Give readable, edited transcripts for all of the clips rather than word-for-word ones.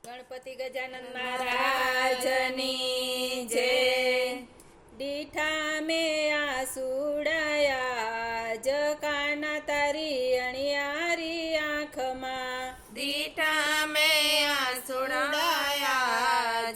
ગણપતિ ગજાનન મહારાજની જય। દીઠા મે આસુડાયા જકાના તારી અણિયારી આંખમાં। દીઠા મે આસુડાયા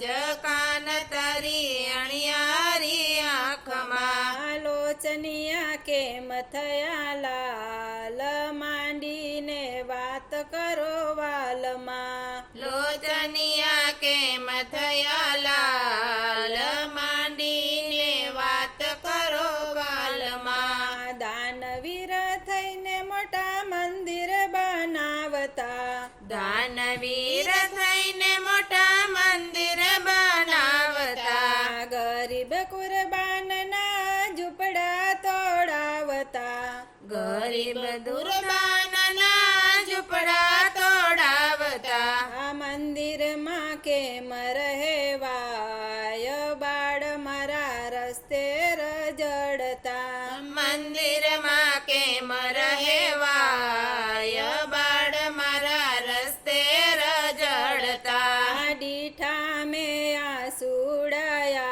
જકાન તારી અણિયારી આંખમાં। લોચનિયા કેમ થયા લાલ માંડીને વાત કરો વાલમાં। લોચનિયા કેમ થયા લાલ માંડીને વાત કરો વાલમાં। દાનવીર થઈને મોટા મંદિર બનાવતા। દાનવીર થઈને મોટા મંદિર બનાવતા। ગરીબ કુરબાનના ઝૂંપડા તોડાવતા। ગરીબ દુર્બાનના ઝૂંપડા તોડાવતા। આ મંદિરમાં કેમ રહેવાય બાળ મારા રસ્તે રજડતા। મંદિરમાં કેમ રહેવાય બાળ મારા રસ્તે રજડતા। દીઠા મે આસુડાયા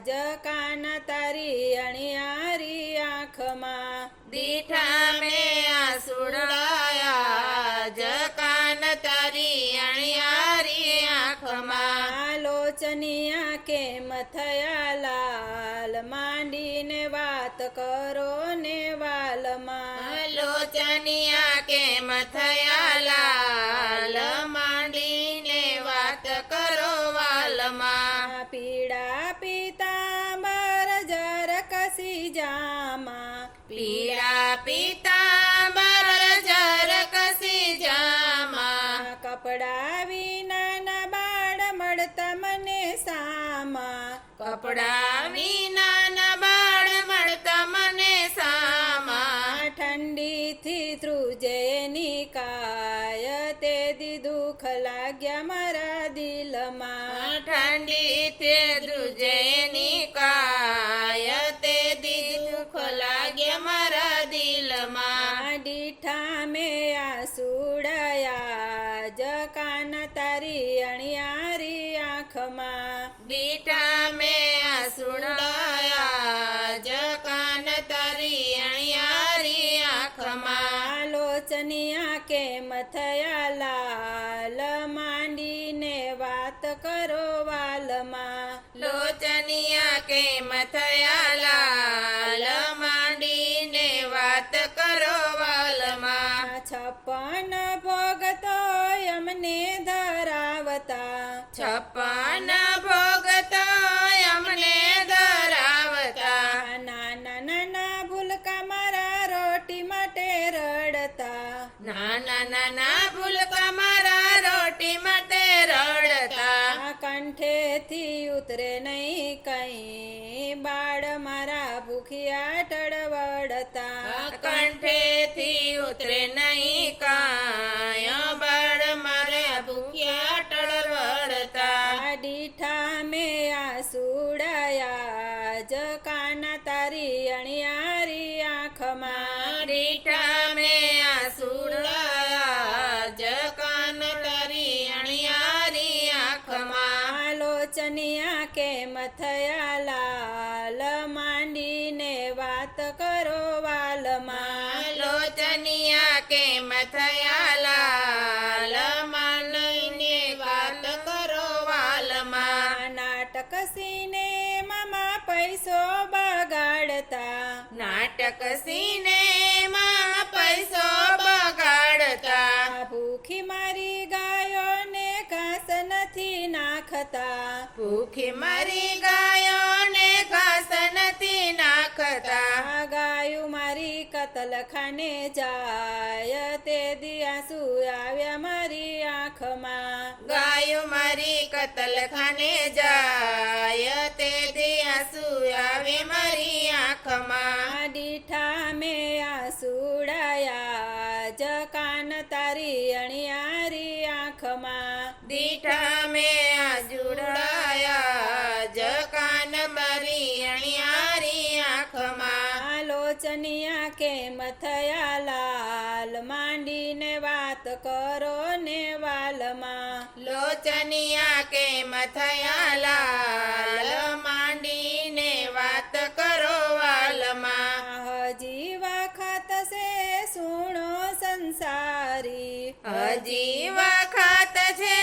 જકાના તારી અણિયારી આંખમાં। દીઠા મે આસુડાયા જકાન તારી અણિયારી આંખમાં। લોચનિયા કેમ થયા લાલ માંડીને વાત કરો ને વાલમાં। લોચનિયા કેમ થયા લાલ માંડીને વાત કરો વાલમાં। પીળા પીતાંબર જર કસી જામાં। પીળા પીતાંબર જર કસી જામાં। કપડા વિનાના બાળ મળતા મને સામા। કપડા વિનાના બાળ મળતા મને સામા। ઠંડીથી ધ્રુજે નિકાય તે દી દુઃખ લાગ્યા મારા દિલમાં। ઠંડીથી ધ્રુજે નિકાય તે દી દુઃખ લાગ્યા મારા દિલમાં। દીઠા મે આસુડાયા જકાના તારી અણિયારી આંખમાં। દીઠા મે આસુડાયા જકાન તારી અણિયારી આંખમાં। લોચનિયા કેમ થયા લાલ માંડીને વાત કરો વાલમાં। લોચનિયા કેમ થયા લાલ માંડીને વાત કરો વાલમાં। 56 ભોગ તો અમને ધરાવતા। 56 ભોગ તો અમને ધરાવતા। નાના નાના ભૂલકા મારા રોટી માટે રડતા। નાના નાના ભૂલકા મારા રોટી માટે રડતા। કંઠેથી ઉતરે નહીં કઈ બાળ મારા ભૂખ્યા ટળવડતા। કંઠેથી ઉતરે નહીં કાય બાળ મારા ભૂખ્યા ટળવડતા। દીઠા મે આસુડાયા જકાના તારી અણિયારી આંખમાં। દીઠા મે આસુડાયા જકાન તારી અણિયારી આંખમાં। લોચનિયા કેમ થયા લાલ માંડીને વાત કરો વાલમાં। લોચનિયા કેમ થયા લાલ માંડીને વાત કરો વાલમાં। નાટક સિનેમામાં પૈસો બગાડતા। નાટક સિનેમામાં પૈસો બગાડતા। ભૂખી મારી ગાયોને ઘાસ નથી નાખતા। ભૂખી મારી ગાયોને ઘાસ નથી નાખતા। ગાયું મારી કતલખાને જાય તે દી આંસુ આવ્યા મારી આંખમાં। ગાયું મારી કતલખાને જાય તે દી આંસુ આવે મારી આંખમાં। દીઠા મે આસુડાયા જકાન તારી અણિયારી આંખમાં। દીઠા મે આસુડાયા જકાન મારી અણિયારી આંખમાં। લોચનિયા કેમ થયા લાલ માંડીને વાત કરો ને વાલમાં। લોચનિયા કેમ થયા લાલ માંડીને વાત કરો વાલમાં હજી વખત છે સુણો સંસારી હજી વખત છે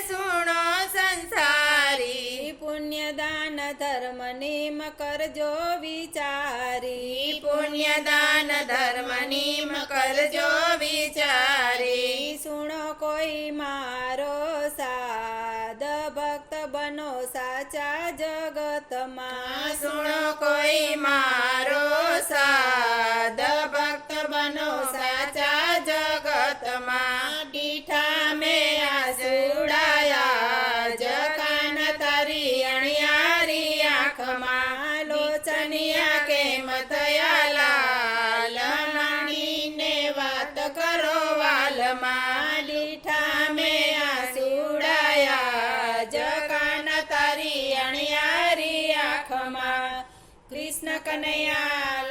સુણો સંસારી પુણ્યદાન ધર્મની કરજો વિચારી પુણ્યદાન ધર્મની કરજો વિચારી સુણો કોઈ મારો સાદ ભક્ત બનો સાચા જગતમાં સુણો કોઈ મારો સાદ ભક્ત બનો સાચા જગતમાં દીઠા મેં આસુડાયા જકાન તારી અણિયારી આંખમાં લોચનિયા કેમ થયા લાલ માંડીને વાત કરો વાલમાં દીઠા મેં આસુડાયા જકાન તારી અણિયારી આંખમાં કૃષ્ણ કનૈયા